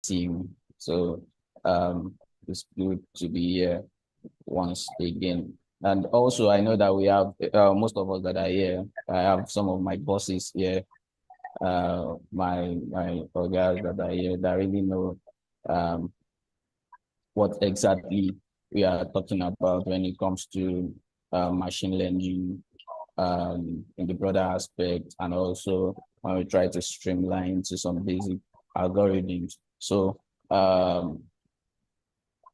team. So it's good to be here once again. And also, I know that we have most of us that are here. I have some of my bosses here, my guys that are here that really know um, what exactly we are talking about when it comes to machine learning in the broader aspect, and also when we try to streamline to some basic algorithms. Um,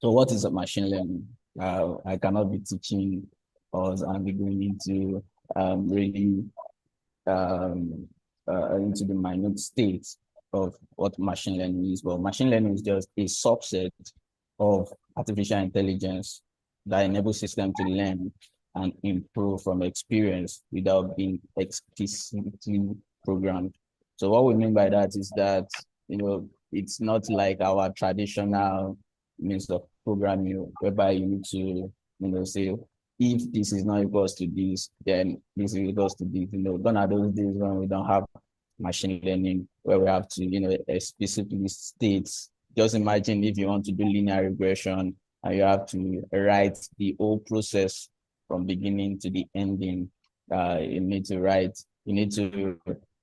so what is a machine learning? I cannot be teaching us and be going into really into the minute state of what machine learning is. But machine learning is just a subset of artificial intelligence that enables system to learn and improve from experience without being explicitly programmed. So what we mean by that is that, it's not like our traditional means of programming whereby you need to, say, if this is not equals to this, then this is equals to this. Gone are those days when we don't have machine learning, where we have to, specifically state. Just imagine if you want to do linear regression and you have to write the whole process from beginning to the ending. You need to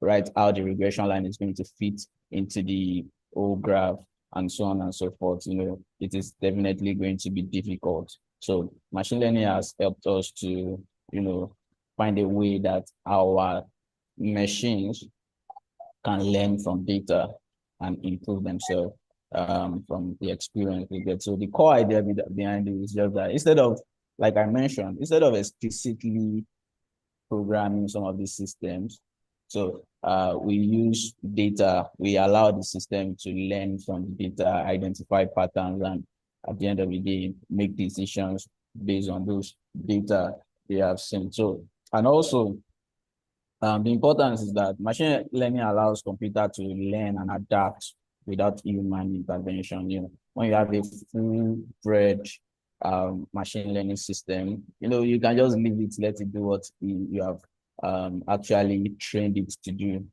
write how the regression line is going to fit into the whole graph and so on and so forth. It is definitely going to be difficult. So machine learning has helped us to, find a way that our machines can learn from data and improve themselves from the experience they get. So the core idea behind it is just that instead of, like I mentioned, instead of explicitly programming some of these systems, so we use data, we allow the system to learn from the data, identify patterns, and at the end of the day, make decisions based on those data they have seen. So, and also, the importance is that machine learning allows computer to learn and adapt without human intervention. When you have a full-bred machine learning system, you can just leave it, let it do what you have actually trained it to do.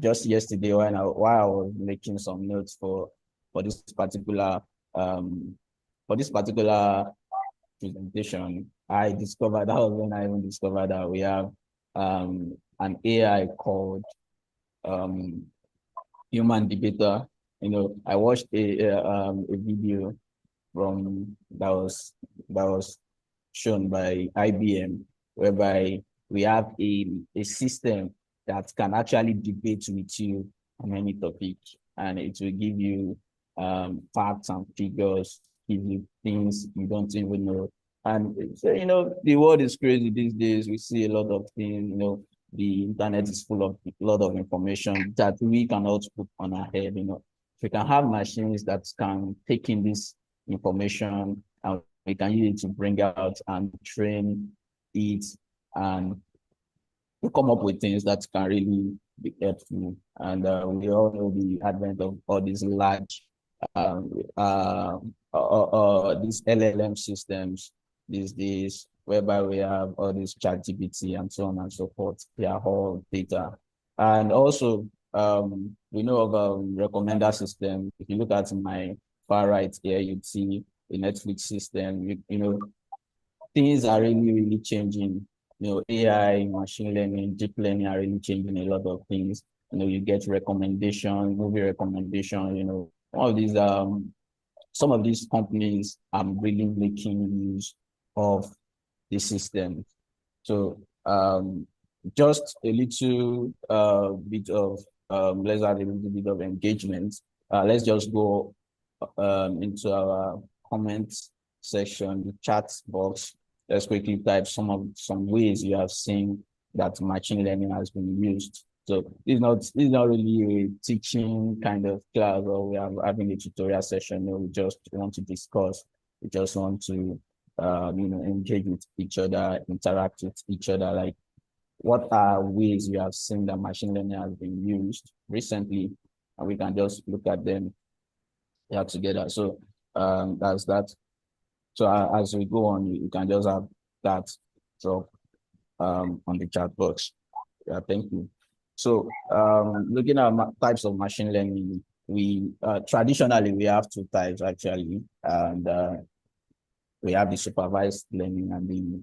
Just yesterday, while I was making some notes for this particular um, presentation, I discovered that was when I even discovered that we have an AI called um, Human Debater. I watched a video from that was shown by IBM, whereby we have a system that can actually debate with you on any topic, and it will give you facts and figures, give you things you don't even know. And so, the world is crazy these days. We see a lot of things, the internet is full of a lot of information that we cannot put on our head. If we can have machines that can take in this information and we can use it to bring out and train it and to come up with things that can really be helpful. And we all know the advent of all these large um, these LLM systems these days, whereby we have all this ChatGPT and so on and so forth. They are all data. And also, we know of a recommender system. If you look at my far right here, you'd see the Netflix system. Things are really, really changing. AI, machine learning, deep learning are really changing a lot of things. You get recommendation, movie recommendation, all of these some of these companies are really making use of the system. So just a little bit of let's add a little bit of engagement. Let's just go into our comments section, the chat box. Let's quickly type some ways you have seen that machine learning has been used. So it's not really a teaching kind of class, or we are having a tutorial session. No, we just want to discuss. We just want to engage with each other, interact with each other. Like, what are ways you have seen that machine learning has been used recently, and we can just look at them together. So that's that. So as we go on, you can just have that drop on the chat box. Yeah, thank you. So looking at types of machine learning, we traditionally we have two types actually, and we have the supervised learning and the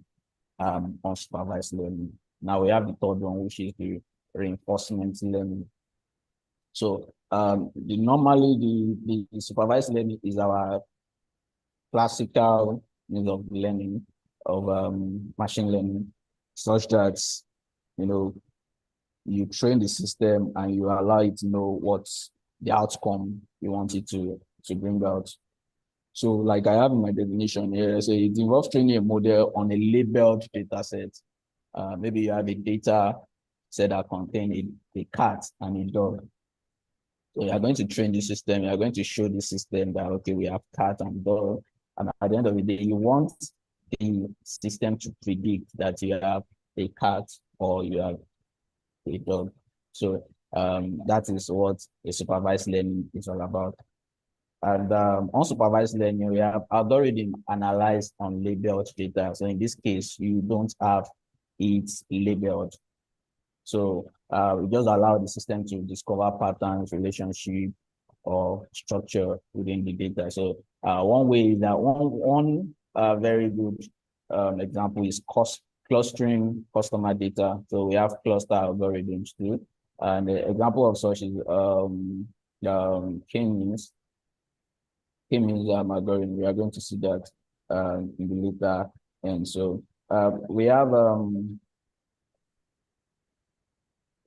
unsupervised learning. Now we have the third one, which is the reinforcement learning. So normally the supervised learning is our classical means of learning of machine learning, such that you train the system and you allow it to know what's the outcome you want it to bring out. So like I have in my definition here, so it involves training a model on a labeled data set. Maybe you have a data set that contains a cat and a dog. So you are going to train the system, you are going to show the system that, okay, we have cat and dog. And at the end of the day, you want the system to predict that you have a cat or you have a dog. So that is what a supervised learning is all about. And unsupervised learning, we have algorithm analyzed on labeled data. So in this case, you don't have it labeled. So we just allow the system to discover patterns, relationship, or structure within the data. So one way is that one very good example is clustering customer data. So we have cluster algorithms too. And the example of such is K-means algorithm. We are going to see that in the later. And so we have oh,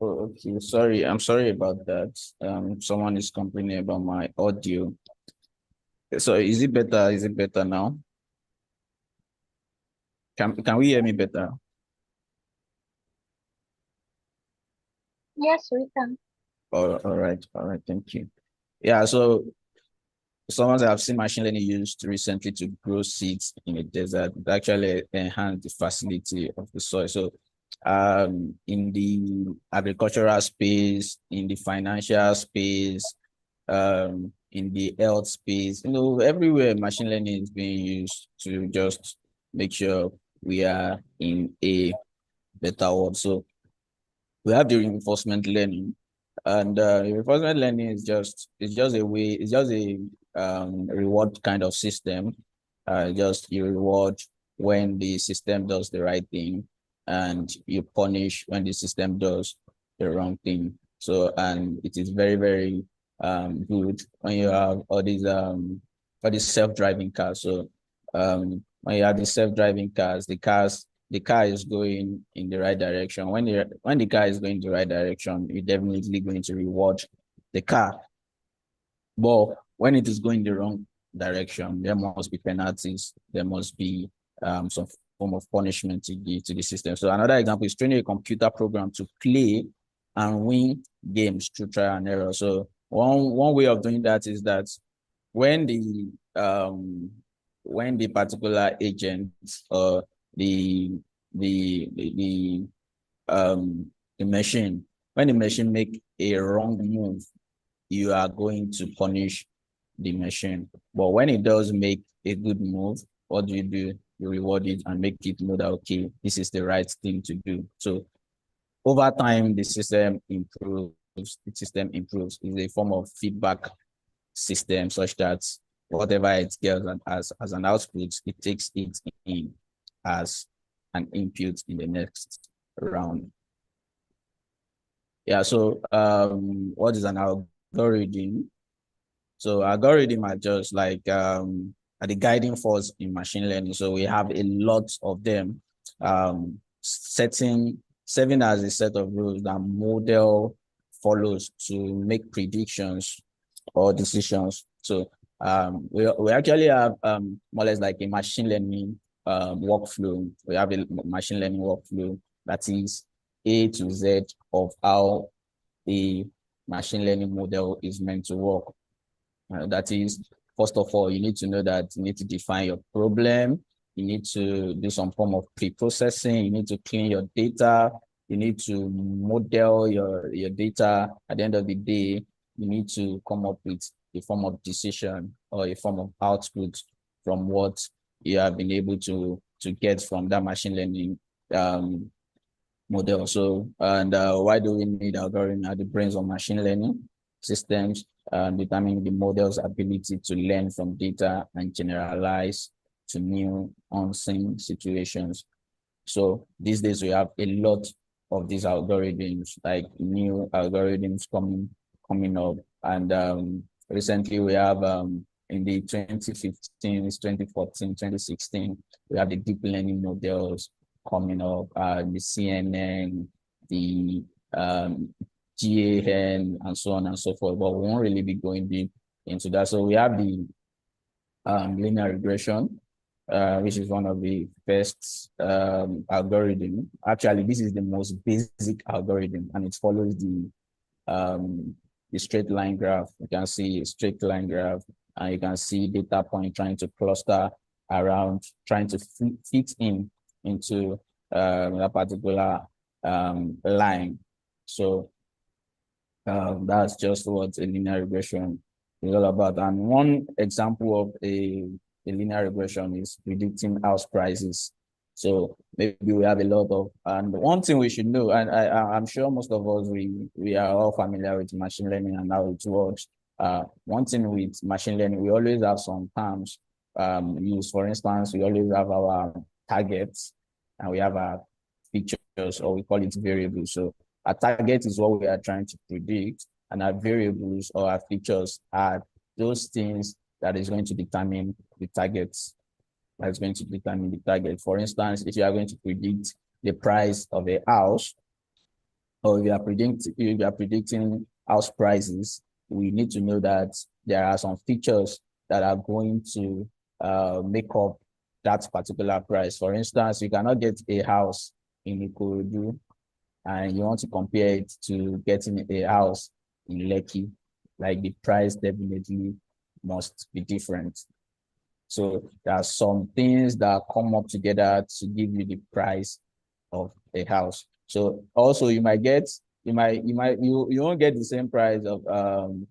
okay, sorry, I'm sorry about that. Someone is complaining about my audio. So is it better? Is it better now? Can we hear me better? Yes, we can. All right, thank you. Yeah, so someone that I've seen machine learning used recently to grow seeds in a desert, it actually enhance the facility of the soil. So in the agricultural space, in the financial space, in the health space, everywhere machine learning is being used to just make sure we are in a better world. So we have the reinforcement learning, and reinforcement learning is just a reward kind of system. Just you reward when the system does the right thing, and you punish when the system does the wrong thing. So, and it is very, very good when you have all these self-driving cars. So when you have the self-driving cars, the car is going in the right direction. When the car is going in the right direction, you're definitely going to reward the car. But when it is going the wrong direction, there must be penalties. There must be some form of punishment to the system. So another example is training a computer program to play and win games through trial and error. So one way of doing that is that when the particular agent or the machine, when the machine make a wrong move, you are going to punish the machine. But when it does make a good move, what do? You reward it and make it know that, okay, this is the right thing to do. So over time, the system improves. It's a form of feedback system such that whatever it gets as an output, it takes it in as an input in the next round. Yeah, so what is an algorithm? So algorithm are just like are the guiding force in machine learning. So we have a lot of them serving as a set of rules that model follows to make predictions or decisions. So we actually have more or less like a machine learning workflow. We have a machine learning workflow that is A to Z of how the machine learning model is meant to work. That is, first of all, you need to know that you need to define your problem. You need to do some form of pre-processing. You need to clean your data. You need to model your data. At the end of the day, you need to come up with a form of decision or a form of output from what you have been able to get from that machine learning model. So, and why do we need algorithm at the brains of machine learning systems? determine the model's ability to learn from data and generalize to new unseen situations. So these days we have a lot of these algorithms, like new algorithms coming up. And recently we have in the 2015, 2014, 2016, we have the deep learning models coming up, the CNN, the GAN, and so on and so forth. But we won't really be going deep into that. So we have the linear regression, which is one of the first algorithm. Actually, this is the most basic algorithm, and it follows the straight line graph. You can see a straight line graph, and you can see data point trying to cluster around, trying to fit into a particular line. So that's just what a linear regression is all about. And one example of a linear regression is predicting house prices. So maybe we have a lot of, and one thing we should know, and I'm sure most of us, we are all familiar with machine learning and how it works. One thing with machine learning, we always have some terms used. For instance, we always have our targets and we have our features, or we call it variables. So our target is what we are trying to predict, and our variables or our features are those things that is going to determine the targets. That's going to determine the target. For instance, if you are going to predict the price of a house, or if you are predicting house prices, we need to know that there are some features that are going to make up that particular price. For instance, you cannot get a house in Ikorodu and you want to compare it to getting a house in Lekki. Like, the price definitely must be different. So there are some things that come up together to give you the price of a house. So also you won't get the same price of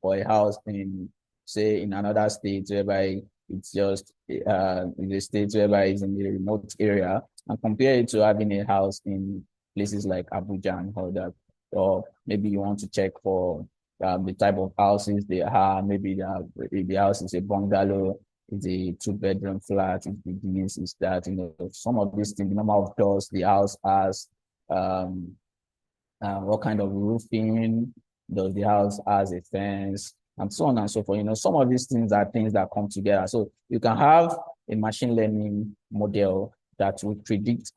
for a house in, say, in another state, whereby it's just in the state whereby it's in the remote area, and compare it to having a house in places like Abuja and all that. Or maybe you want to check for the type of houses they have. Maybe the house is a bungalow, it's a 2-bedroom flat, it's the this, is that, some of these things, the number of doors the house has, what kind of roofing does the house has, a fence, and so on and so forth. Some of these things are things that come together. So you can have a machine learning model that will predict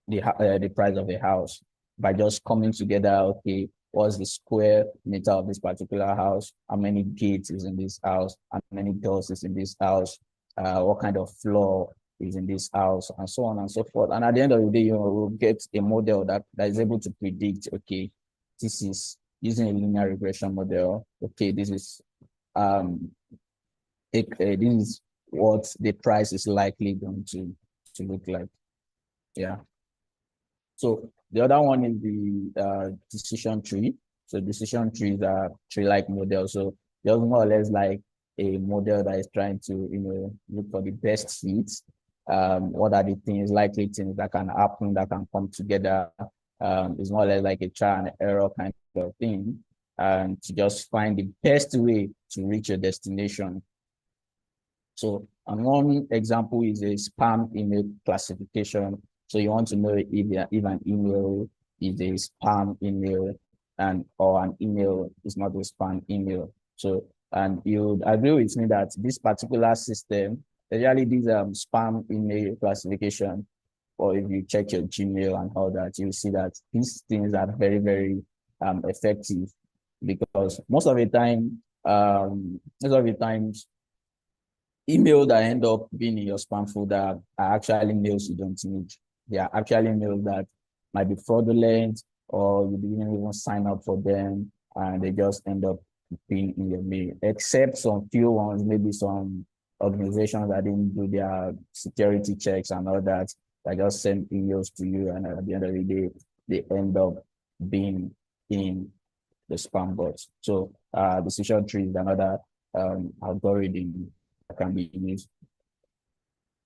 the price of a house by just coming together. Okay, what's the square meter of this particular house? How many gates is in this house? How many doors is in this house? What kind of floor is in this house? And so on and so forth. And at the end of the day, we'll get a model that is able to predict, okay, this is using a linear regression model. Okay, this is this is what the price is likely going to look like. Yeah. So the other one is the decision tree. So decision trees are tree-like models. So they're more or less like a model that is trying to look for the best fits. What are the likely things that can happen, that can come together? It's more or less like a trial and error kind of thing, and to just find the best way to reach your destination. So, and one example is a spam email classification. So you want to know if an email is a spam email or an email is not a spam email. So, and you agree with me that this particular system, especially this spam email classification, or if you check your Gmail and all that, you see that these things are very, very effective, because most of the times, emails that end up being in your spam folder are actually mails you don't need. They are actually mails that might be fraudulent, or you didn't even sign up for them, and they just end up being in your mail. Except some few ones, maybe some organizations that didn't do their security checks and all that, that just send emails to you, and at the end of the day, they end up being in the spam box. So decision tree is another algorithm that can be used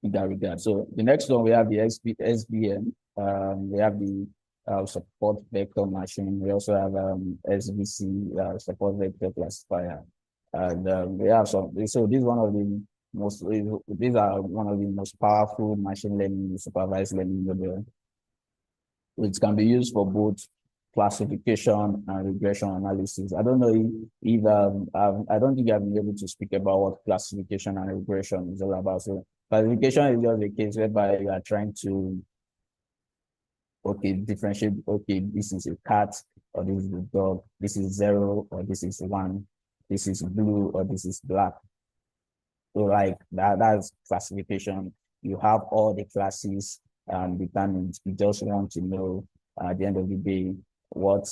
in that regard. So the next one, we have the SVM. We have the support vector machine. We also have SVC, support vector classifier. And we have some, so this is one of the most, these are one of the most powerful machine learning, supervised learning model, which can be used for both classification and regression analysis. I don't know if I don't think I've been able to speak about what classification and regression is all about. So classification is just a case whereby you are trying to, okay, differentiate, okay, this is a cat or this is a dog, this is 0 or this is 1, this is blue or this is black. So like that's classification. You have all the classes determined. You just want to know at the end of the day what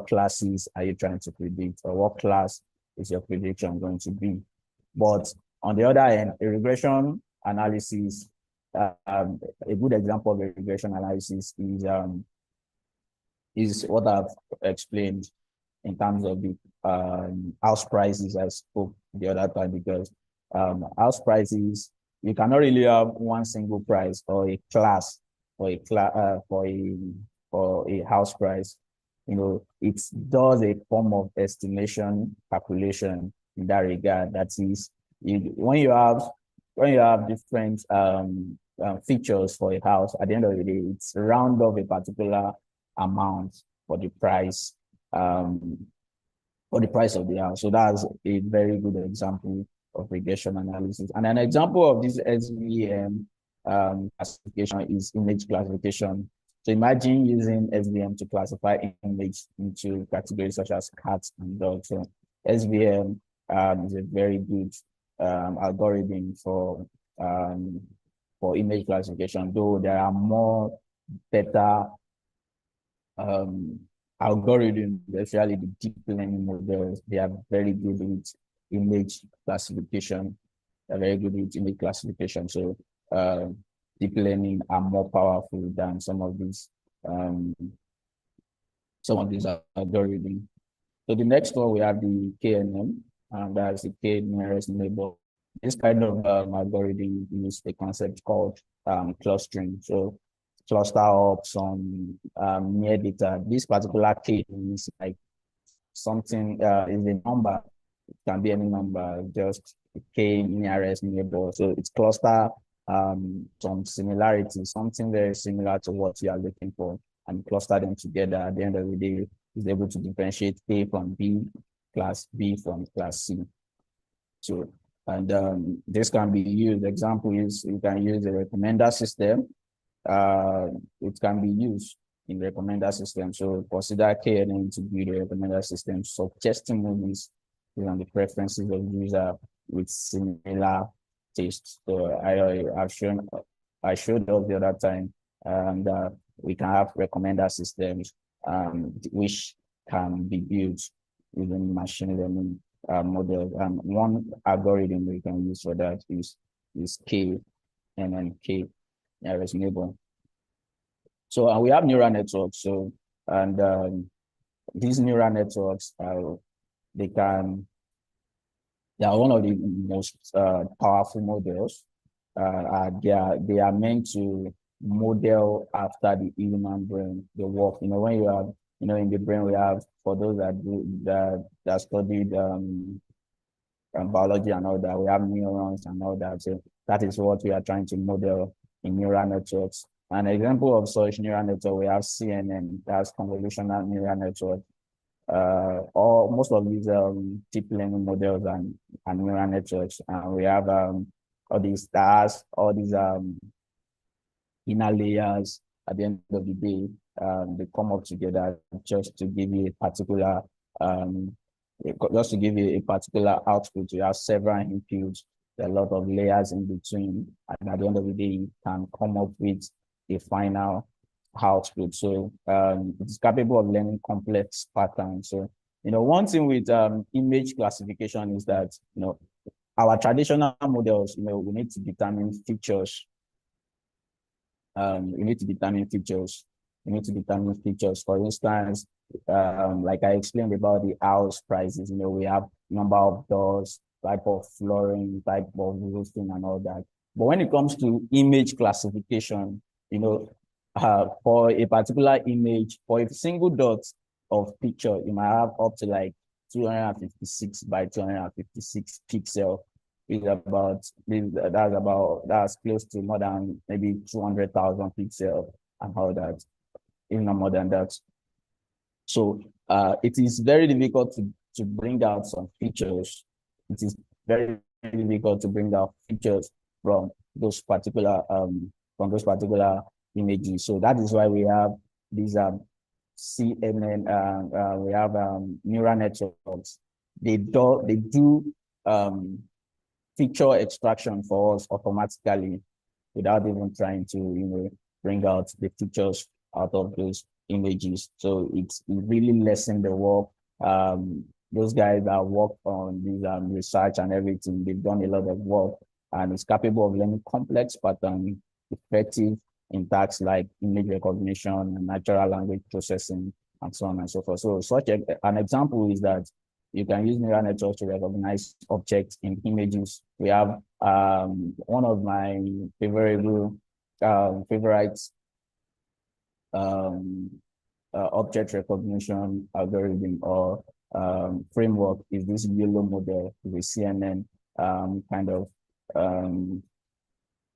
classes are you trying to predict, or what class is your prediction going to be. But on the other hand, a regression analysis, a good example of a regression analysis is what I've explained in terms of the house prices I spoke the other time, because house prices, you cannot really have one single price or a class for a house price. You know, it does a form of estimation calculation in that regard. That is, when you have different features for a house, at the end of the day, it's round of a particular amount for the price of the house. So that's a very good example of regression analysis. And an example of this SVM classification is image classification. So imagine using SVM to classify image into categories such as cats and dogs. So SVM is a very good algorithm for image classification, though there are more better algorithms, especially the deep learning models. They are very good with image classification. They're very good with image classification. So deep learning are more powerful than some of these algorithms. So the next one, we have the KNN, and that's the K nearest neighbor. This kind of algorithm uses a concept called clustering. So cluster up some near data. This particular K is like something is a number. It can be any number, just K nearest neighbor. So it's cluster some similarities, something very similar to what you are looking for, and cluster them together. At the end of the day, is able to differentiate A from B, class B from class C. So, and this can be used. Example is you can use a recommender system. It can be used in recommender system. So consider KNN to be the recommender system, suggesting movies based on the preferences of user with similar tastes. So I showed up the other time, and we can have recommender systems which can be built using machine learning models. And one algorithm we can use for that is KNN, nearest neighbor. So we have neural networks. So these neural networks they are one of the most powerful models. They are meant to model after the human brain, the work. You know, when you have, you know, in the brain we have, for those that studied biology and all that, we have neurons and all that. So that is what we are trying to model in neural networks. An example of such neural network, we have CNN, that's convolutional neural network. Or most of these deep learning models and neural networks. We have all these stars, all these inner layers. At the end of the day, they come up together just to give you a particular output. You have several inputs, there are a lot of layers in between, and at the end of the day, you can come up with a final output. So it's capable of learning complex patterns. So, you know, one thing with image classification is that, you know, our traditional models, you know, we need to determine features. We need to determine features. For instance, like I explained about the house prices, you know, we have number of doors, type of flooring, type of roofing and all that. But when it comes to image classification, you know, for a particular image, for a single dot of picture, you might have up to like 256 by 256 pixel. That's close to more than maybe 200,000 pixel and all that, if not more than that. So it is very difficult to bring out some features. It is very difficult to bring out features from those particular images. So that is why we have these CNN, we have neural networks. They do feature extraction for us automatically without even trying to bring out the features out of those images. So it really lessen the work. Those guys that work on these research and everything, they've done a lot of work, and it's capable of learning complex patterns, effective in tasks like image recognition and natural language processing, and so on and so forth. So such an example is that you can use neural networks to recognize objects in images. We have one of my favorite object recognition algorithm or framework is this YOLO model, the CNN kind of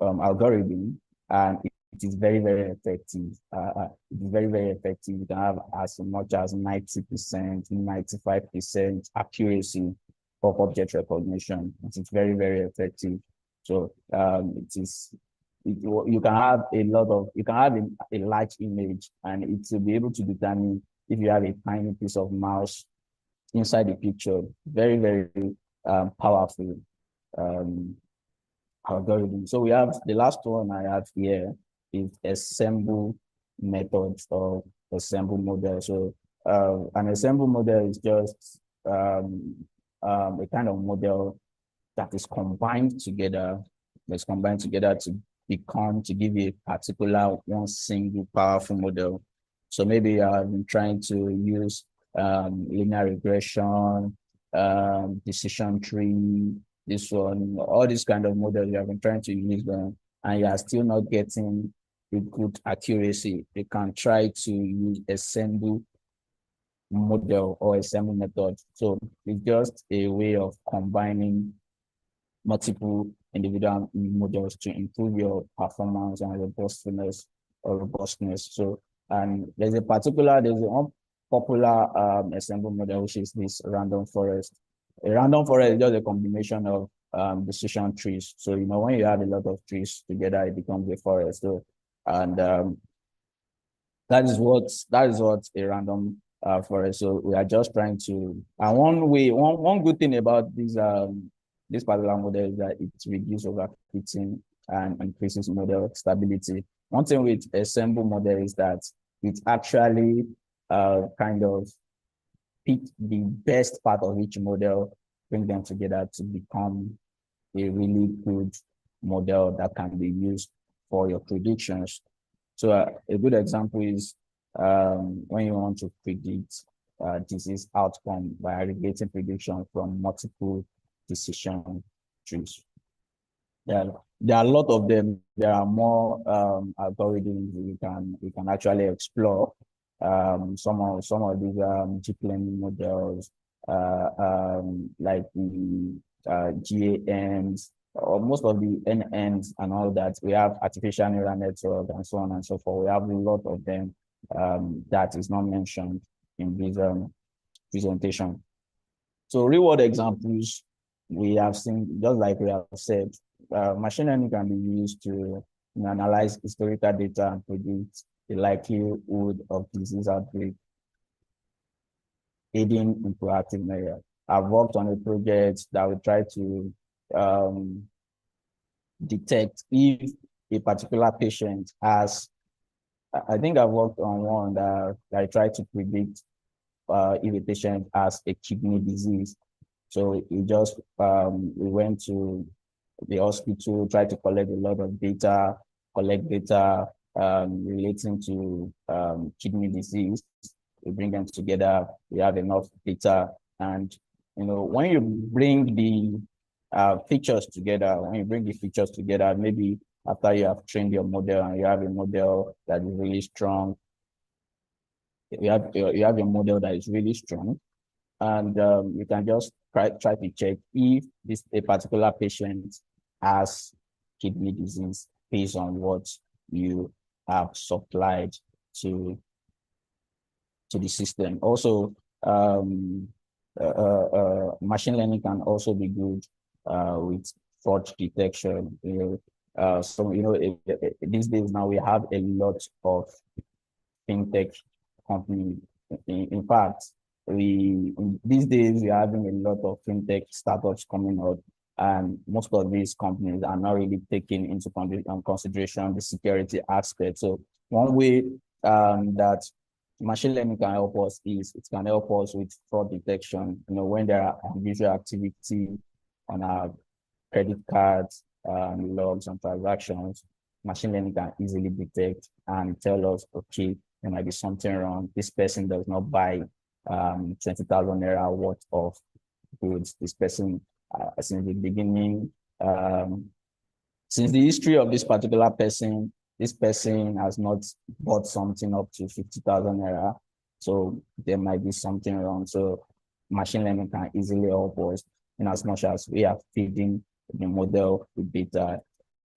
algorithm, and it is very, very effective. It is very, very effective. You can have as much as 90%, 95% accuracy of object recognition. It is very, very effective. So you can have a large image, and it will be able to determine if you have a tiny piece of mouse inside the picture. Very, very powerful algorithm. So we have the last one I have here is assemble methods or assemble model. So an assemble model is just a kind of model that is combined together. That's combined together to give you a particular one single powerful model. So maybe I've been trying to use linear regression, decision tree, this one, all these kind of models you have been trying to use them, and you are still not getting a good accuracy. You can try to use assemble model or assemble method. So it's just a way of combining multiple individual models to improve your performance and robustness. So, and there's one popular assemble model, which is this random forest. A random forest is just a combination of decision trees. So, when you have a lot of trees together, it becomes a forest. So, and that is what a random forest. So we are just trying to, and one good thing about this particular model is that it reduces overfitting and increases model stability. One thing with assemble model is that it actually kind of pick the best part of each model, bring them together to become a really good model that can be used for your predictions. So a good example is when you want to predict disease outcome by aggregating prediction from multiple decision trees. There are a lot of them. There are more algorithms we can actually explore. Some of these deep learning models, like the GANs, or most of the NNs and all that. We have artificial neural network and so on and so forth. We have a lot of them that is not mentioned in this presentation. So real world examples we have seen, just like we have said, machine learning can be used to analyze historical data and predict the likelihood of disease outbreak, aiding in proactive measures. I've worked on a project that will try to detect if a particular patient has, I think I've worked on one that I tried to predict if a patient has a kidney disease. So we went to the hospital, tried to collect a lot of data, relating to kidney disease. We bring them together, we have enough data. And, when you bring the features together, maybe after you have trained your model and you have a model that is really strong, you have a model that is really strong, and you can just try to check if this a particular patient has kidney disease based on what you have supplied to the system. Also, um, machine learning can also be good with fraud detection. So these days now we have a lot of fintech company. In fact, these days we are having a lot of fintech startups coming up, and most of these companies are not really taking into consideration the security aspect. So one way that machine learning can help us is it can help us with fraud detection. When there are unusual activity on our credit cards, logs and transactions, machine learning can easily detect and tell us, okay, there might be something wrong. This person does not buy 20,000 naira worth of goods. This person, since the beginning, since the history of this particular person, this person has not bought something up to 50,000 naira. So there might be something wrong. So machine learning can easily help us in as much as we are feeding the model with data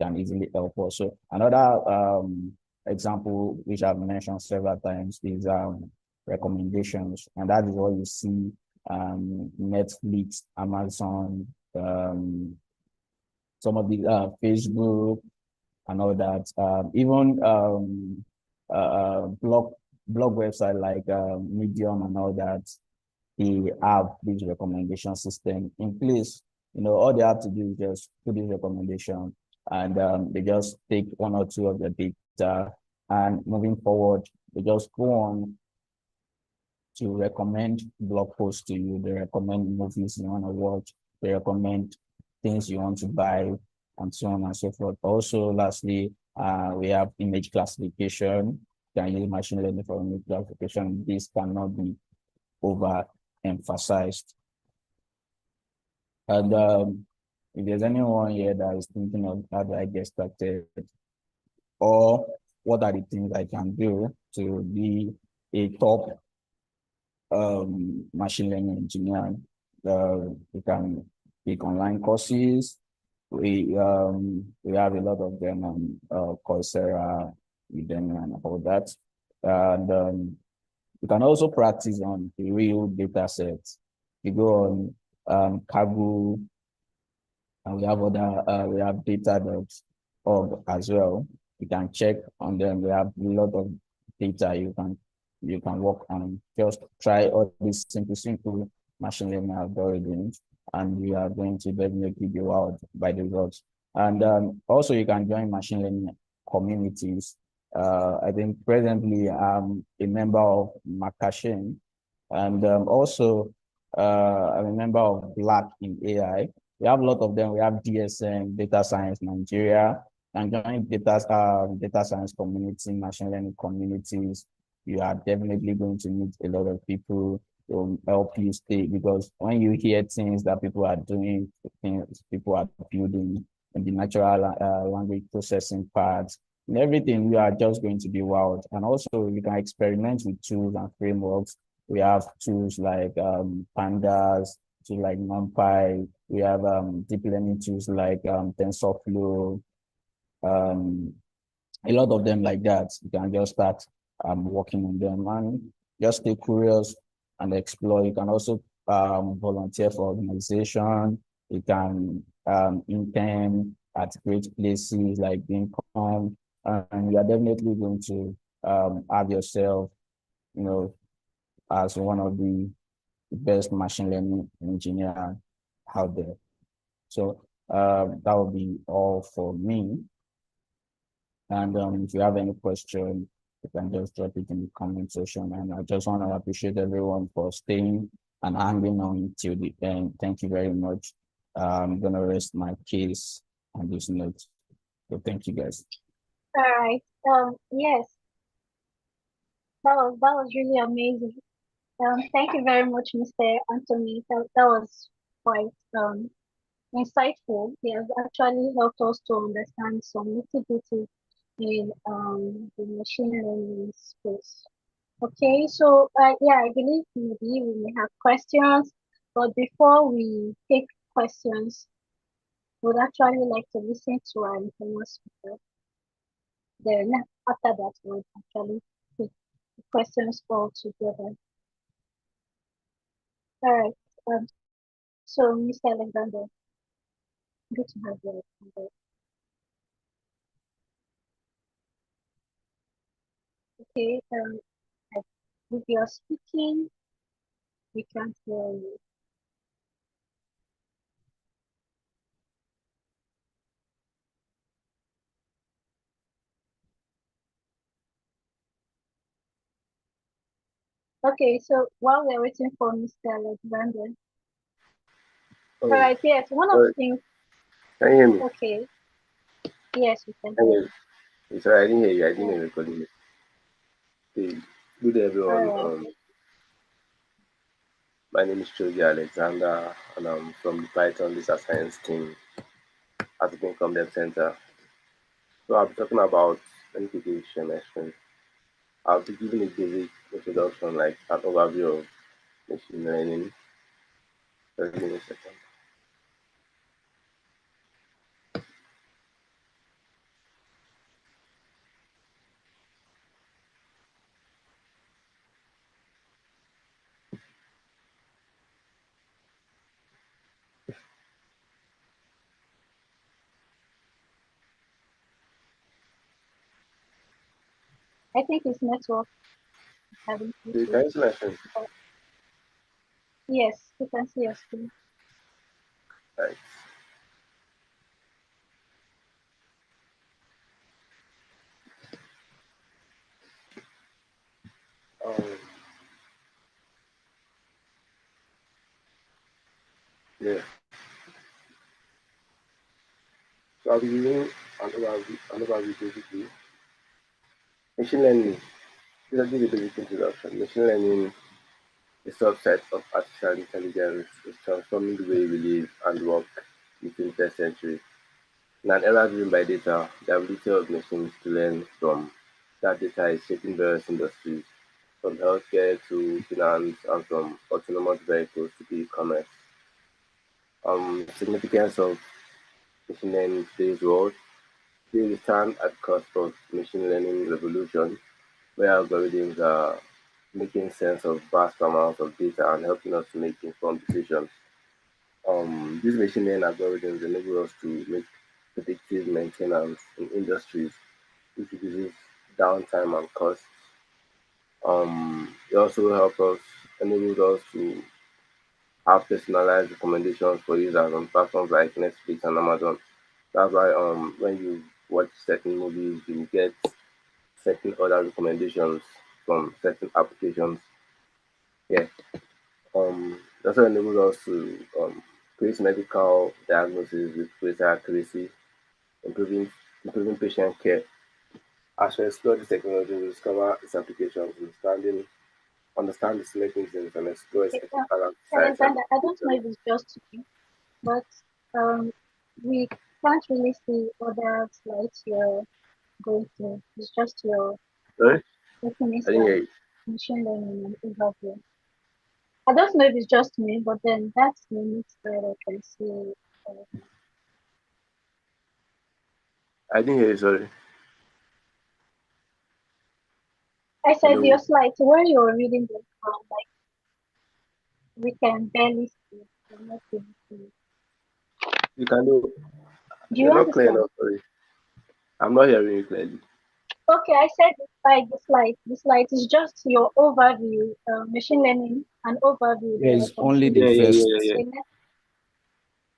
can easily help us. So another example, which I've mentioned several times, is recommendations. And that is what you see Netflix, Amazon, some of the Facebook and all that. Even blog website like Medium and all that, they have this recommendation system in place. All they have to do is just put this recommendation, and they just take one or two of the data, and moving forward, they just go on to recommend blog posts to you. They recommend movies you want to watch. They recommend things you want to buy, and so on and so forth. Also, lastly, we have image classification. You can use machine learning for image classification. This cannot be overemphasized. And if there's anyone here that is thinking of how do I get started, or what are the things I can do to be a top machine learning engineer, you can take online courses. We have a lot of them on Coursera, Udemy, and all that. And you can also practice on the real data sets. You go on Kaggle, and we have data.org as well. You can check on them. We have a lot of data you can work on. Just try all these simple machine learning algorithms, and we are going to definitely be wowed by the results. And also you can join machine learning communities. I think presently I'm a member of Makashin, and also I'm a member of Black in AI. We have a lot of them. We have DSM, Data Science Nigeria, and join data science community, machine learning communities. You are definitely going to meet a lot of people to help you stay, because when you hear things that people are doing, things people are building in the natural language processing part and everything, you are just going to be wild. And also you can experiment with tools and frameworks. We have tools like pandas, tools like NumPy. We have deep learning tools like TensorFlow, um, a lot of them like that. You can just start working on them and just stay curious and explore. You can also volunteer for organization. You can intern at great places like Bincom, and you are definitely going to have yourself, as one of the best machine learning engineer out there. So that will be all for me. And if you have any question, you can just drop it in the comment section. And I just want to appreciate everyone for staying and hanging on till the end. Thank you very much. I'm going to rest my case on this note. So thank you, guys. All right. Yes, that was really amazing. Thank you very much, Mr. Anthony. That was quite insightful. He has actually helped us to understand some nitty-gritty in the machine learning space. Okay, so yeah, I believe maybe we may have questions, but before we take questions, would actually like to listen to our famous speaker. Then after that, we'll actually take the questions all together. All right. So Mr. Alexander, good to have you. Alexander. Okay. If you're speaking, we can't hear you. Okay. So while we're waiting for Mr. Alexander, Oh, all right. Yes. One of the sorry. things. Can you hear me? Okay. Yes, we can Can hear you you. hear me? Sorry, I didn't hear you. I didn't Yeah. hear you calling me. Hey, good everyone. All right. My name is Chogi Alexander, and I'm from the Python Data Science team at the Bincom Dev Center. So I'll be talking about, let me quickly share my screen. I'll be giving a basic introduction, like an overview of machine learning. Just give me a second. I think his network is having So can issues. you see my screen? But yes, you can see your screen. Right. Um, yeah. So I'll be giving an overview basically. Machine learning. This is a basic introduction. Machine learning, a subset of artificial intelligence, is transforming the way we live and work in the 21st century. In an era driven by data, the ability of machines to learn from that data is shaping various industries, from healthcare to finance and from autonomous vehicles to e-commerce. Significance of machine learning in today's world. Today we stand at the cusp of machine learning revolution, where algorithms are making sense of vast amounts of data and helping us to make informed decisions. These machine learning algorithms enable us to make predictive maintenance in industries, which reduces downtime and costs. It also help us, enables us to have personalized recommendations for users on platforms like Netflix and Amazon. That's why when you watch certain movies, you get certain other recommendations from certain applications. Yeah. It also enables us to create medical diagnosis with greater accuracy, improving improving patient care. As we explore this technology, we discover its applications, understand its mechanisms, and explore its Okay, ethical and societal Alexander, I don't know implications. if it's just me, but um, we can't really see other slides you're going through. It's just your Sorry? opening I didn't hear slide, you. machine learning and overview. I don't know if it's just me, but then that's the next slide I can see. Uh, I didn't hear you, sorry. I said your Hello. slides where you're reading them from, like we can barely see. We're not able to. You can do. Do you You're not clear understand? enough, sorry. I'm not hearing you clearly. Okay, I said by the slide. The slide is just your overview, machine learning, an overview Yeah, there I it's can only see. the Yeah, yeah, yeah, first. yeah. The next,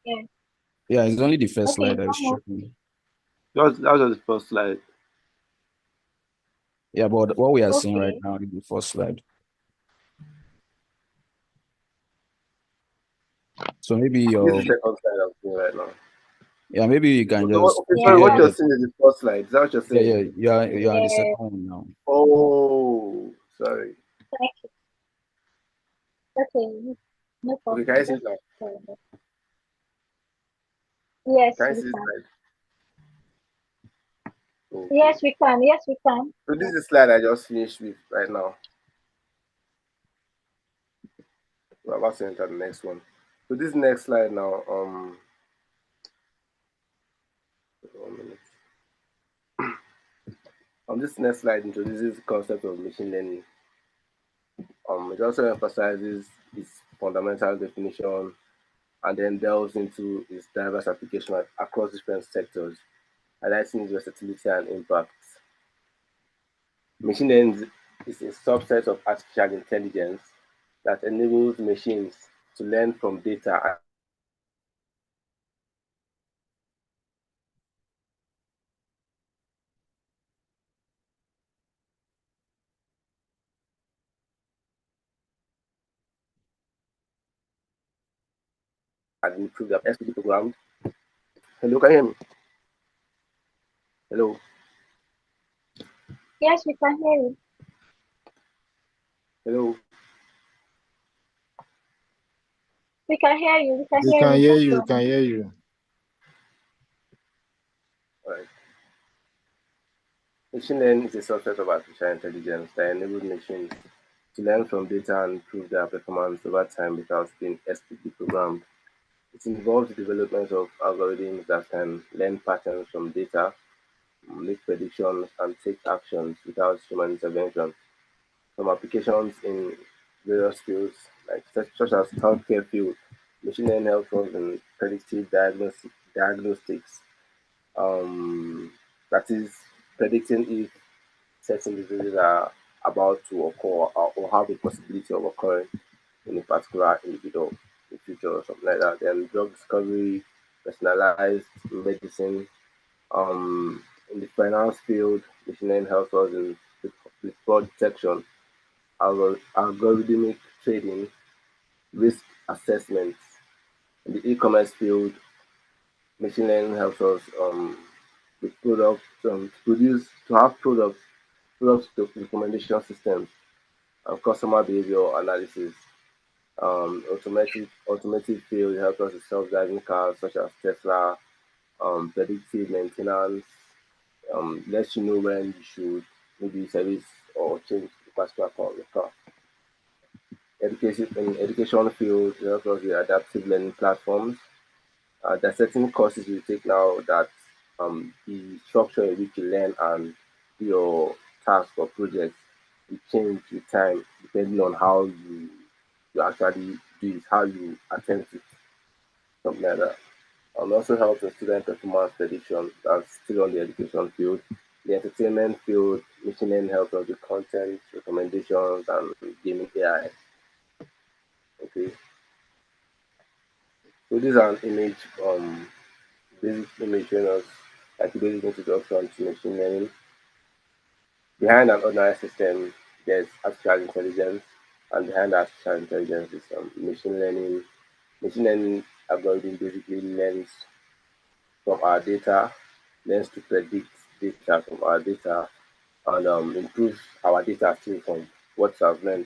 yeah. Yeah, it's only the first Okay, slide you that is can move. showing. That was the first slide. Yeah, but what we are seeing right Okay, now is the first slide. So maybe This is your the second slide I'm seeing right now. maybe you can So what, just okay, sorry, change what yeah, you're the seeing is the first slide. Is that what you're yeah, saying? you're on the second yeah. one now. Oh, sorry. Thank you. Okay, no Okay, can you problem. see it now? Sorry. Yes, Can you we see this can. slide? Okay. Yes, we can. Yes, we can. So this is the slide I just finished with right now. We're about to enter the next one. So this next slide now, 1 minute. This next slide introduces the concept of machine learning. It also emphasizes its fundamental definition and then delves into its diverse application across different sectors, highlighting its versatility and impact. Machine learning is a subset of artificial intelligence that enables machines to learn from data and improve their performance over time. SPD programmed. Hello, can you hear me? Hello, Yes, we can hear you. hello. We can hear you. We can We hear can you. hear No you, can problem. hear you. All right. Machine learning is a subset of artificial intelligence that enables machines to learn from data and improve their performance over time without being explicitly programmed. It involves the development of algorithms that can learn patterns from data, make predictions, and take actions without human intervention. Some applications in various fields, like such as healthcare field, machine learning helps us in predictive diagnostics. Um, that is predicting if certain diseases are about to occur or have a possibility of occurring in a particular individual in the future or something like that. Then drug discovery, personalized medicine, in the finance field, machine learning helps us in with fraud detection, algorithmic trading, risk assessments. In the e-commerce field, machine learning helps us with products to have products recommendation systems and customer behavior analysis. Automotive field helps us with self-driving cars such as Tesla, predictive maintenance, lets you know when you should maybe service or change the particular part of your car. Education field helps us with adaptive learning platforms. There are certain courses you take now that the structure in which you learn and your task or projects will change with time depending on how you actually do it, how you attempt it, something like that. Also helps in student performance prediction. That's still on the education field. The entertainment field, machine learning helps us with content recommendations and gaming AI. Okay, so this is an image, basic image showing us like a basic introduction to machine learning. Behind an ordinary system, there's artificial intelligence, and behind artificial intelligence is machine learning. Machine learning algorithm basically learns from our data, learns to predict data from our data, and improves our data still from what it has learned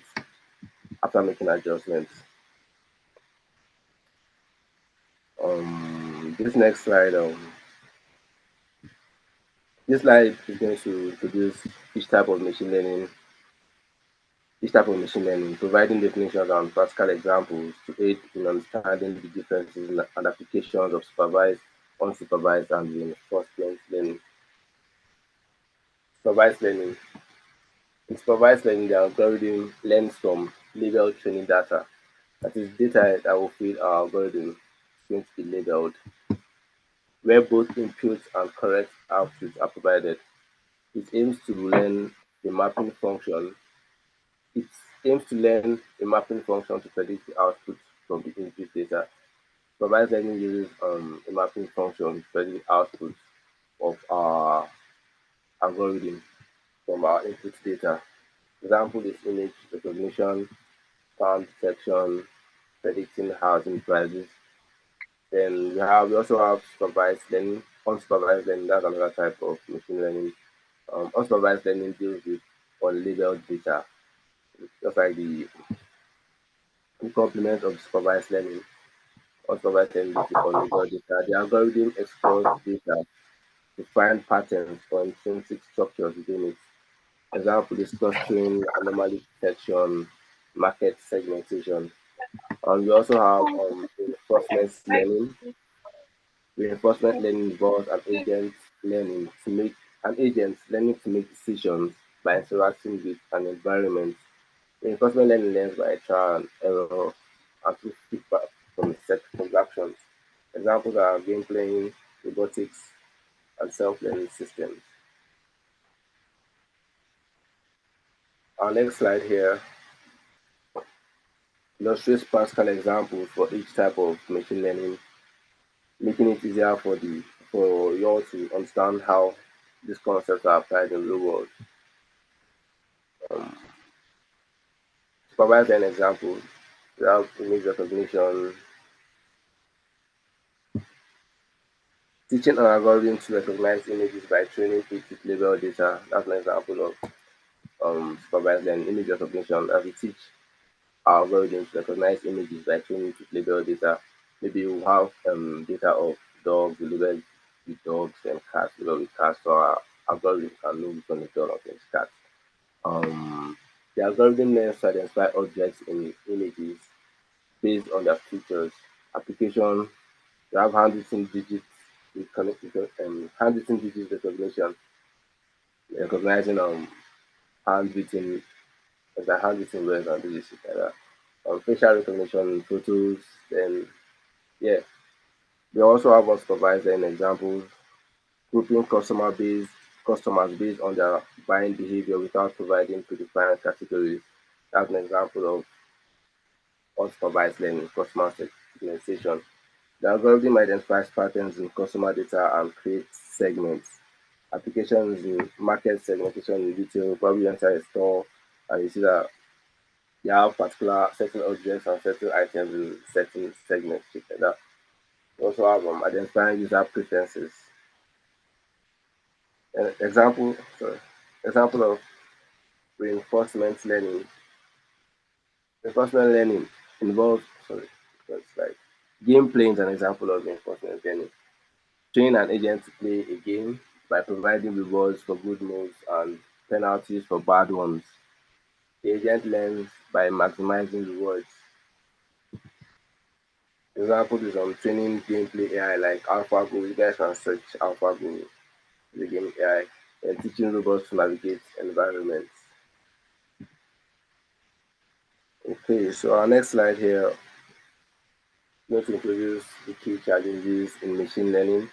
after making adjustments. This next slide, this slide is going to introduce each type of machine learning, providing definitions and practical examples to aid in understanding the differences and applications of supervised, unsupervised, and reinforcement learning. Supervised learning. In supervised learning, the algorithm learns from labeled training data. That is data that will feed our algorithm is going to be labeled, where both inputs and correct outputs are provided. It aims to learn the mapping function. It aims to learn a mapping function to predict the output from the input data. Supervised learning uses a mapping function to predict the output of our algorithm from our input data. Example is image recognition, sound detection, predicting housing prices. Then we also have supervised learning, unsupervised learning. That's another type of machine learning. Unsupervised learning deals with unlabeled data, just like the complement of supervised learning. unsupervised learning based upon labeled data. The algorithm explores data to find patterns or intrinsic structures within it. Example is clustering, anomaly detection, market segmentation. And we also have reinforcement learning. Reinforcement learning involves an agent learning to make decisions by interacting with an environment. Reinforcement learning learns by trial and error and through feedback from set transactions. Examples are game playing, robotics, and self-learning systems. Our next slide here illustrates practical examples for each type of machine learning, making it easier for you all to understand how these concepts are applied in the real world. Um, to provide an example, we have image recognition, teaching an algorithm to recognize images by training it with label data. That's an example of supervised learning, image recognition. As we teach our algorithm to recognize images by training it with label data, maybe we have data of dogs, we label with dogs and cats, label with cats, so our algorithm can know which one is dog and which is cat. The algorithm learns to identify objects in images based on their features. Application, you have handwritten digits handwritten digits recognition, recognizing handwritten handwritten words and digits like that. Facial recognition, photos, then yeah. We also have unsupervised learning examples, grouping customers based on their buying behavior without providing predefined categories. That's an example of unsupervised learning, customer segmentation. The algorithm identifies patterns in customer data and creates segments. Applications in market segmentation in retail, probably enter a store and you see that you have particular certain objects and certain items in certain segments, things like that. You also have identifying user preferences. Example of reinforcement learning. Reinforcement learning involves it's like gameplay is an example of reinforcement learning. Train an agent to play a game by providing rewards for good moves and penalties for bad ones. The agent learns by maximizing rewards. Example is training gameplay AI like AlphaGo. You guys can search AlphaGo, the game AI, and teaching robots to navigate environments. Okay, so our next slide here, we're going to introduce the key challenges in machine learning.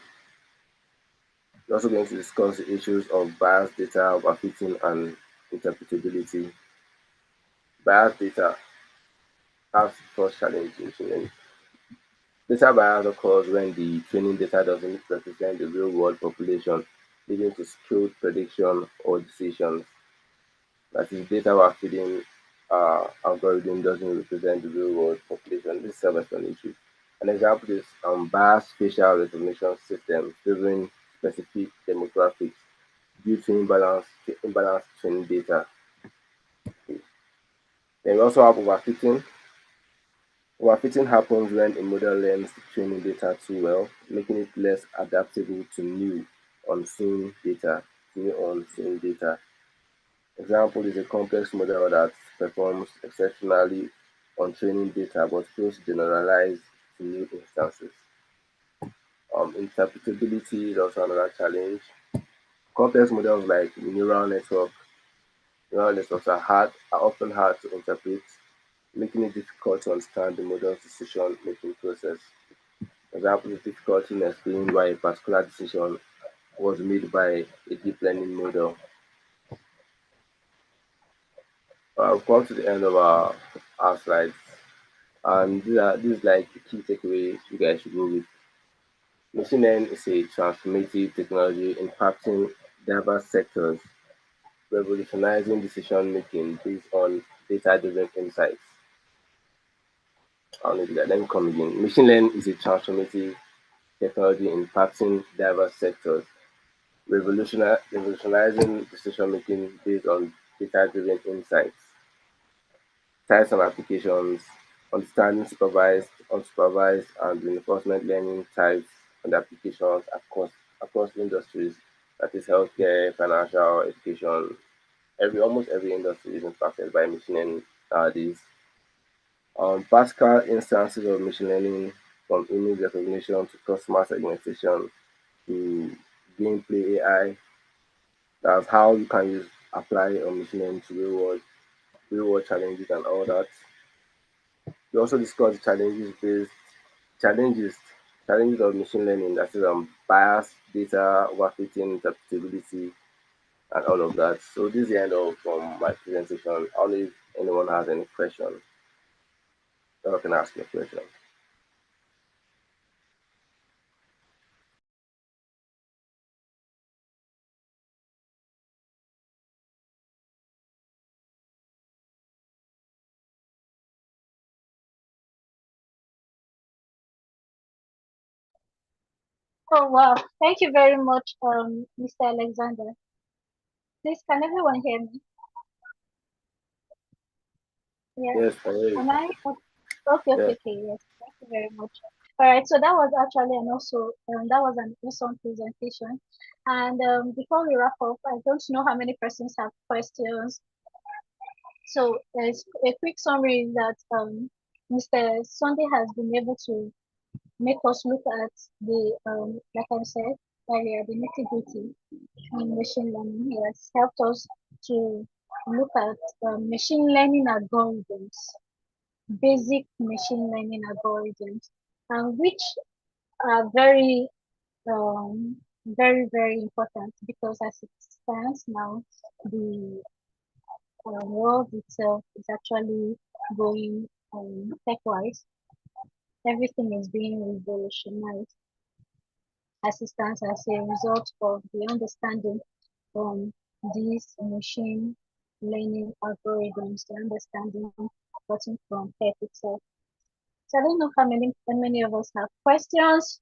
We're also going to discuss the issues of biased data, overfitting, and interpretability. Biased data, that's the first challenge in machine learning. Data bias occurs when the training data doesn't represent the real world population, leading to skewed prediction or decisions. That is, data we're feeding algorithm doesn't represent the real world population. This is self-explanatory. An example is biased facial recognition system favoring specific demographics due to imbalanced training data. Then we also have overfitting. Overfitting happens when a model learns the training data too well, making it less adaptable to new unseen data. Example is a complex model that performs exceptionally on training data but fails to generalize to new instances. Interpretability is also another challenge. Complex models like neural networks are often hard to interpret, making it difficult to understand the model's decision-making process. Example is difficulty in explaining why a particular decision was made by a deep learning model. We've come to the end of our slides, and this is like the key takeaway you guys should go with. Machine learning is a transformative technology impacting diverse sectors, revolutionizing decision making based on data-driven insights. I'll need that. Let me come again. Machine learning is a transformative technology impacting diverse sectors, revolutionizing decision making based on data driven insights. Types and applications. understanding supervised, unsupervised, and reinforcement learning types and applications across industries, that is healthcare, financial, education. Almost every industry is impacted by machine learning nowadays. Pascal instances of machine learning, from image recognition to customer segmentation to gameplay AI. That's how you can apply a machine learning to real world challenges and all that. We also discussed challenges challenges of machine learning, that is bias, data, overfitting, interpretability, and all of that. So this is the end of my presentation. Only if anyone has any questions, I can ask your question. Oh wow, thank you very much, Mr. Alexander. Please, can everyone hear me? Yes. Yes, I hear you. Am I? Okay, Yeah. okay, okay. Yes. Thank you very much. All right. So that was actually that was an awesome presentation. And before we wrap up, I don't know how many persons have questions. So there's a quick summary is that Mr. Sunday has been able to make us look at the like I said earlier, the nitty-gritty in machine learning. He has helped us to look at machine learning algorithms, basic machine learning algorithms, and which are very important because as it stands now, the world itself is actually going tech-wise. Everything is being revolutionized as it stands as a result of the understanding from these machine learning algorithms, the understanding gotten from tech itself. So I don't know how many of us have questions,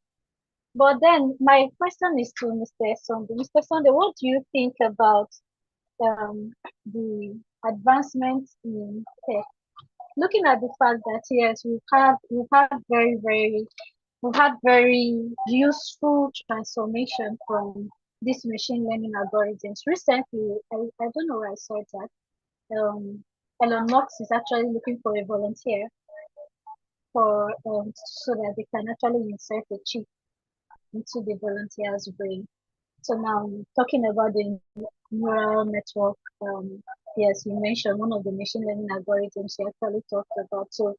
but then my question is to Mr. Sunday. Mr. Sunday, what do you think about the advancements in tech? Looking at the fact that yes, we've had very useful transformation from these machine learning algorithms. Recently, I don't know where I saw that. Elon Musk is actually looking for a volunteer for so that they can actually insert a chip into the volunteer's brain. So now talking about the neural network, yes, you mentioned one of the machine learning algorithms you actually talked about. So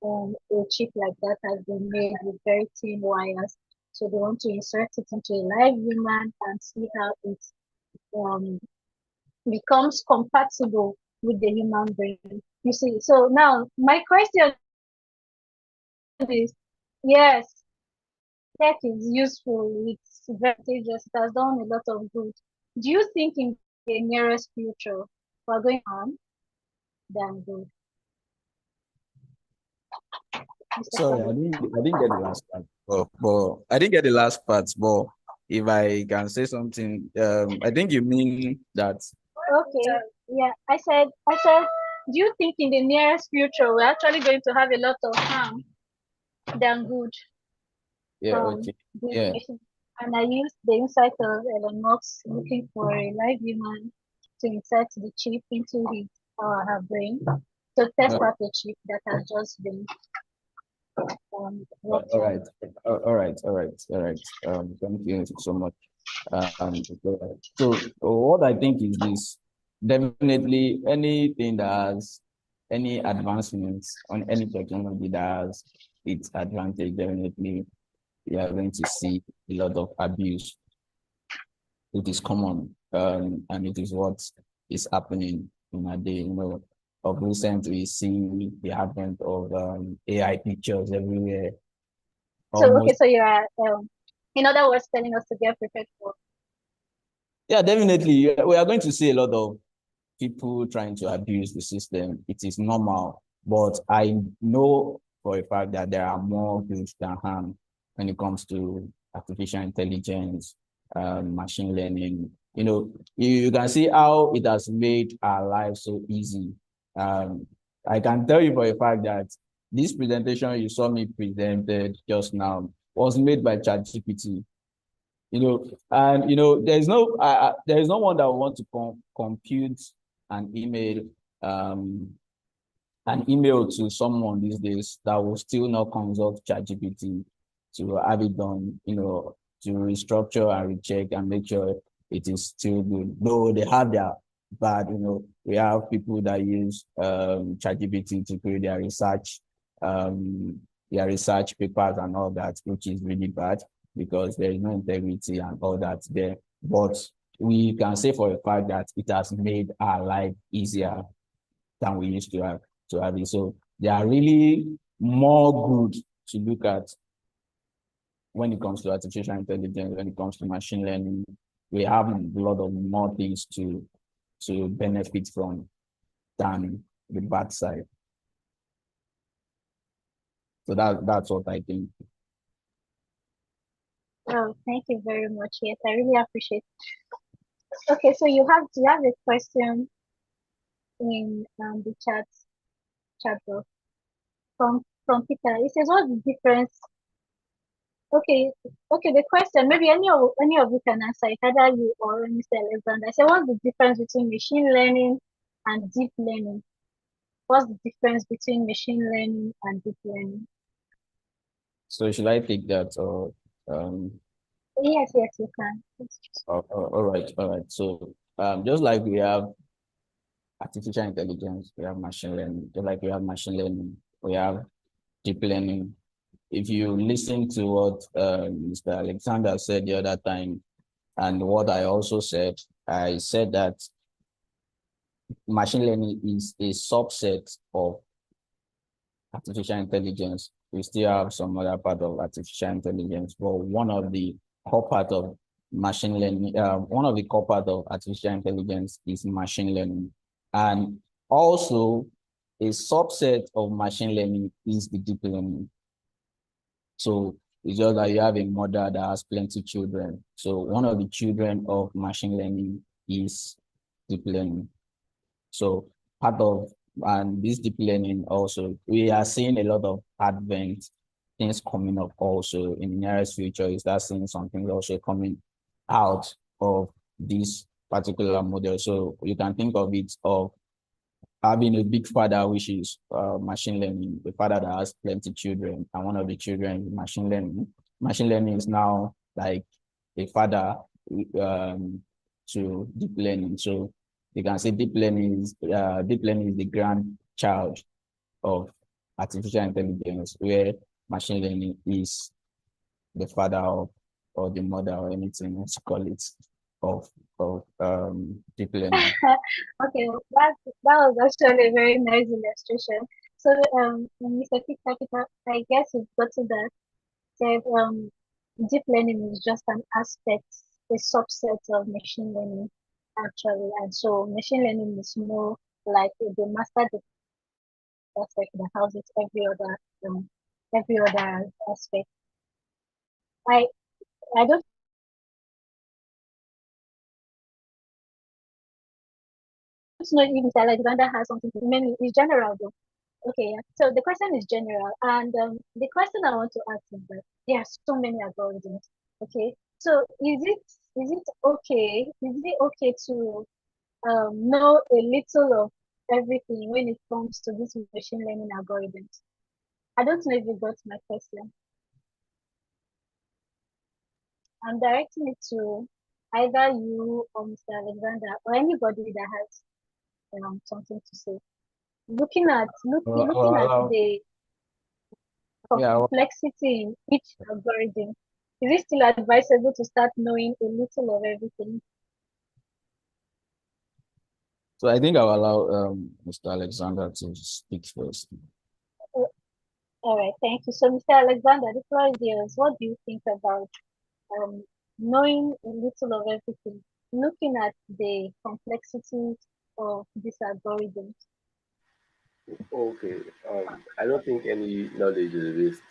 a chip like that has been made with very thin wires. So they want to insert it into a live human and see how it um, becomes compatible with the human brain. You see, so now my question is, yes, tech is useful, it's very contagious, it has done a lot of good. Do you think in the nearest future we're going on than good? Mr. Sorry, Sunday? I didn't get the last part. But I didn't get the last part. But if I can say something, I think you mean that. Okay, yeah, I said, do you think in the nearest future we're actually going to have a lot of harm than good Yeah. from Okay. this Yeah. machine? And I used the insight of Elon Musk looking for a live human to insert the chip into his or her brain to test Uh, out a chip that has just been worked all on. right. All right. All right. All right. Thank you so much. So what I think is this: definitely anything that has any advancements on any technology that has its advantage, definitely you are going to see a lot of abuse. It is common, and it is what is happening in a day. Of recent we see the advent of AI pictures everywhere. So okay, Almost, so you are in other words telling us to get prepared for. yeah, definitely. We are going to see a lot of people trying to abuse the system. It is normal, but I know for a fact that there are more good than harm when it comes to artificial intelligence, machine learning. You can see how it has made our lives so easy. I can tell you for a fact that this presentation you saw me presented just now was made by ChatGPT. And there is no one that will want to compute an email to someone these days that will still not consult ChatGPT to have it done, to restructure and recheck and make sure it is still good. Though they have their bad, we have people that use ChatGPT to create their research papers and all that, which is really bad because there is no integrity and all that there. But we can say for a fact that it has made our life easier than we used to have it. So they are really more good to look at when it comes to artificial intelligence, when it comes to machine learning. We have a lot of more things to benefit from than the bad side. So that's what I think. Oh, thank you very much. Yes, I really appreciate it. Okay, so you have a question in the chat box from Peter. It says, what's the difference? Okay, the question, maybe any of you can answer it, either you or Mr. Alexander. I say, what's the difference between machine learning and deep learning? What's the difference between machine learning and deep learning? So should I take that or Yes, you can. all right. So just like we have artificial intelligence, we have machine learning. Just like we have machine learning, we have deep learning. If you listen to what Mr. Alexander said the other time, and what I also said, I said that machine learning is a subset of artificial intelligence. We still have some other part of artificial intelligence, but one of the core part of machine learning, one of the core part of artificial intelligence is machine learning. And also a subset of machine learning is the deep learning. So it's just that you have a mother that has plenty of children. So one of the children of machine learning is deep learning. So part of and this deep learning also, we are seeing a lot of advent things coming up also in the nearest future. Is that seeing something also coming out of this particular model? So you can think of it of having a big father, which is machine learning, the father that has plenty of children, and one of the children is machine learning. Machine learning is now like a father to deep learning. So you can say deep learning is the grandchild of artificial intelligence, where machine learning is the father of or the mother or anything let's call it of deep learning. Okay, that was actually a very nice illustration. So Mr. Peter, I guess you've got to that. Said deep learning is just an aspect, a subset of machine learning actually, and so machine learning is more like the master data aspect that houses every other aspect. I I don't know if Mr. Alexander has something to maybe it's general though. Okay, yeah. So the question is general, and the question I want to ask is that there are so many algorithms. Okay, so is it okay? Is it okay to know a little of everything when it comes to this machine learning algorithms? I don't know if you got my question. I'm directing it to either you or Mr. Alexander or anybody that has something to say. Looking at the Yeah, complexity in each algorithm, is it still advisable to start knowing a little of everything? so I think I'll allow Mr. Alexander to speak first. All right, thank you. So, Mr. Alexander, the floor is yours. What do you think about knowing a little of everything, looking at the complexities of these algorithms? Okay, I don't think any knowledge is waste.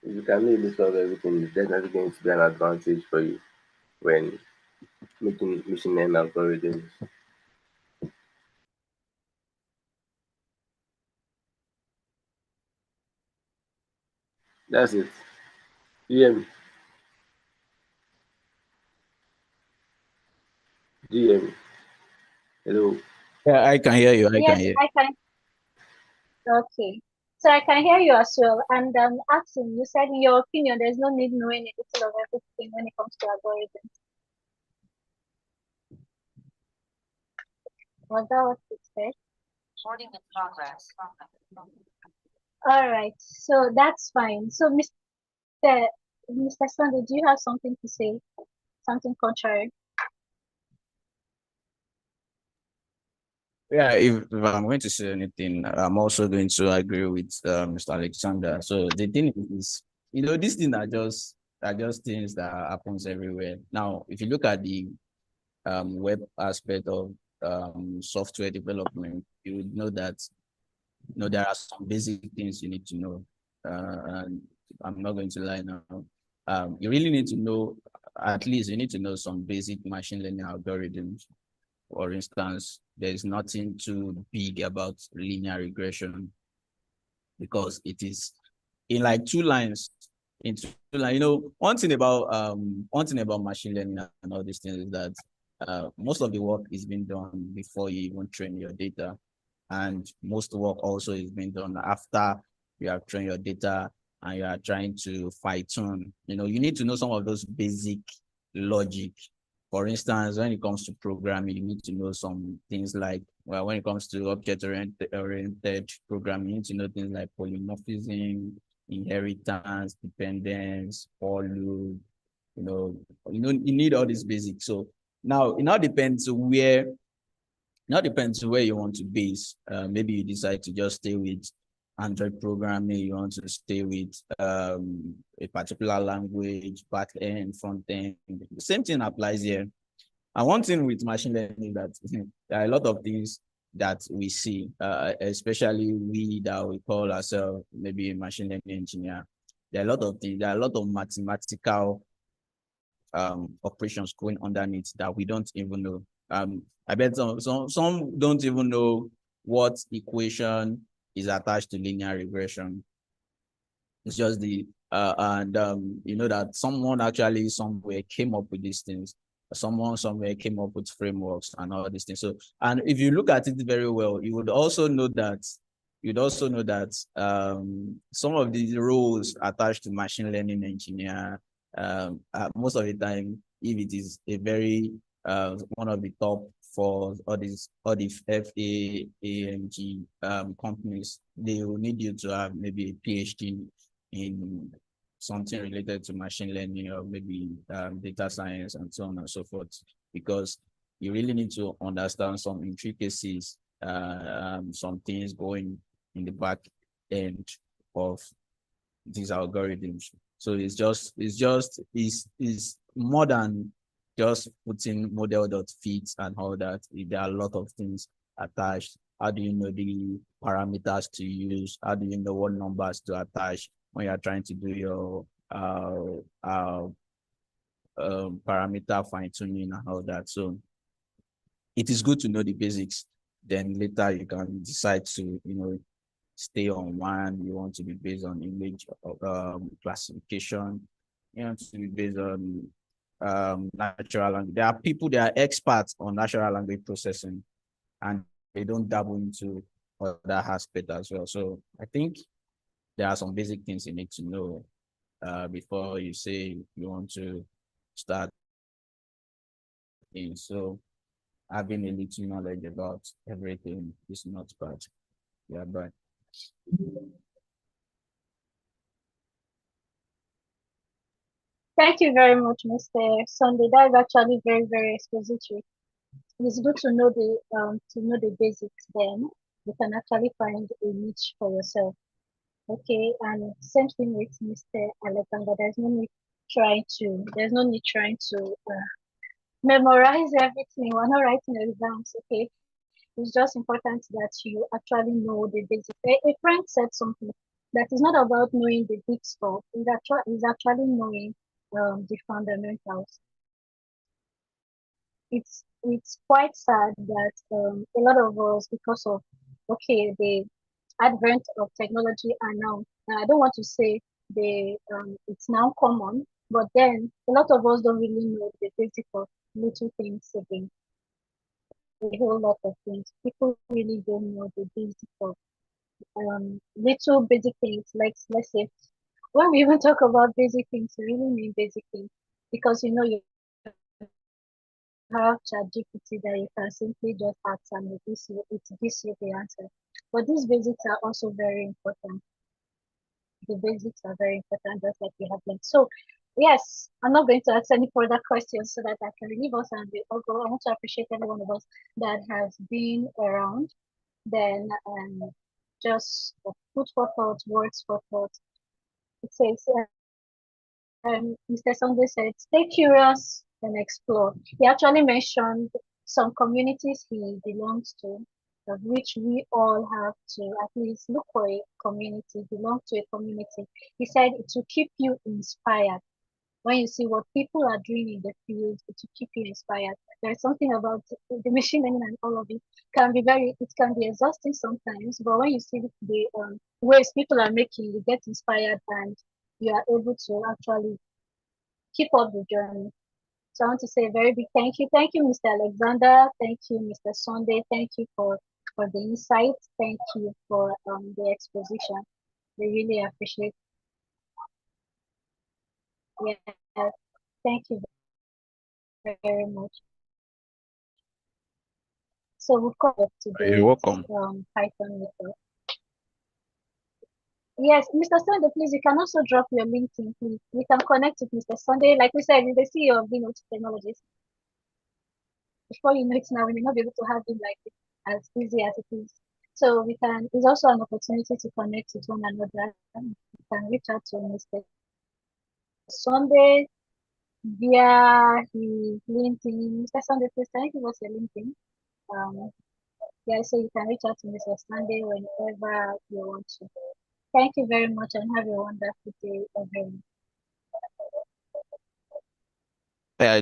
If you can know a little of everything, it's definitely going to be an advantage for you when making machine learning algorithms. That's it. Do you hear me? Do you hear me? Hello. Yeah, I can hear you. I can Yes, hear. I can. Okay. So I can hear you as well. And asking, you said in your opinion, there's no need knowing a little of everything when it comes to algorithms. Was that what you said? Recording in progress. All right. So that's fine. So Mr. Sunday, do you have something to say? Something contrary? Yeah, if I'm going to say anything, I'm also going to agree with Mr. Alexander. So the thing is, these things are just things that happens everywhere. Now, if you look at the web aspect of software development, you would know that there are some basic things you need to know. And I'm not going to lie now. You really need to know, at least you need to know some basic machine learning algorithms. For instance, there's nothing too big about linear regression because it is in like two lines. In two lines, one thing about machine learning and all these things is that most of the work is being done before you even train your data, and most work also is being done after you have trained your data and you are trying to fine tune. You need to know some of those basic logic. For instance, when it comes to programming, you need to know some things like, well, when it comes to object-oriented programming, you need to know things like polymorphism, inheritance, dependence, for loop. You need all these basics. So now it now depends where you want to base. Maybe you decide to just stay with Android programming. You want to stay with a particular language, back end, front end. The same thing applies here. And one thing with machine learning that there are a lot of things that we see, especially we that we call ourselves maybe a machine learning engineer. There are a lot of things. There are a lot of mathematical operations going underneath that we don't even know. I bet some don't even know what equation is attached to linear regression. It's just and you know that someone actually somewhere came up with these things. Someone somewhere came up with frameworks and all these things. So, and if you look at it very well, you'd also know that some of these roles attached to machine learning engineer, most of the time, if it is a very one of the top for all the FAAMG companies, they will need you to have maybe a PhD in something related to machine learning or maybe data science and so on and so forth, because you really need to understand some intricacies, some things going in the back end of these algorithms. So it's more than just putting model.fit and all that. There are a lot of things attached. How do you know the parameters to use? How do you know what numbers to attach when you're trying to do your parameter fine tuning and all that? So it is good to know the basics. Then later you can decide to, stay on one. You want to be based on image classification. You want to be based on natural language. There are people that are experts on natural language processing, and they don't dabble into other aspects as well. So I think there are some basic things you need to know before you say you want to start in. So having a little knowledge about everything is not bad. Yeah, but Thank you very much, Mr. Sunday. That is actually very, very expository. It's good to know the basics. Then you can actually find a niche for yourself. Okay, and same thing with Mr. Alexander. There's no need trying to memorize everything. We're not writing exams. Okay, it's just important that you actually know the basics. A friend said something that is not about knowing the big stuff. It's actually knowing the fundamentals. It's quite sad that a lot of us, because of the advent of technology, are now, I don't want to say it's now common, but then a lot of us don't really know the basic of little things again. A whole lot of things. People really don't know the basic of little basic things. Like let's say when we even talk about basic things, we really mean basic things because you have ChatGPT that you can simply just ask and it gives you the answer. But these basics are also very important. The basics are very important, just like we have been. So, yes, I'm not going to ask any further questions so that I can leave us and we all go. I want to appreciate every one of us that has been around. Then, just food for thought, words for thought. It says, Mr. Sunday said, stay curious and explore. He actually mentioned some communities he belongs to, of which we all have to at least look for a community, belong to a community. He said it will keep you inspired. When you see what people are doing in the field, it will keep you inspired. There's something about the machine learning and all of it it can be exhausting sometimes, but when you see the waves people are making, you get inspired and you are able to actually keep up the journey. So I want to say a very big thank you. Thank you, Mr. Alexander. Thank you, Mr. Sunday. Thank you for the insights. Thank you for the exposition. We really appreciate it. Yes, thank you very much. So we've covered You're today's welcome. Python method. Yes, Mr. Sunday, please, you can also drop your LinkedIn, please. We can connect with Mr. Sunday. Like we said, he's the CEO of Bincom Technologies. Before you know it now, we may not be able to have it like as easy as it is. So it's also an opportunity to connect with one another. You can reach out to Mr. Sunday via his LinkedIn. Mr. Sunday, please, can you give us your LinkedIn? Um, yeah, so you can reach out to Mr. Sunday whenever you want to. Thank you very much and have a wonderful day, everyone.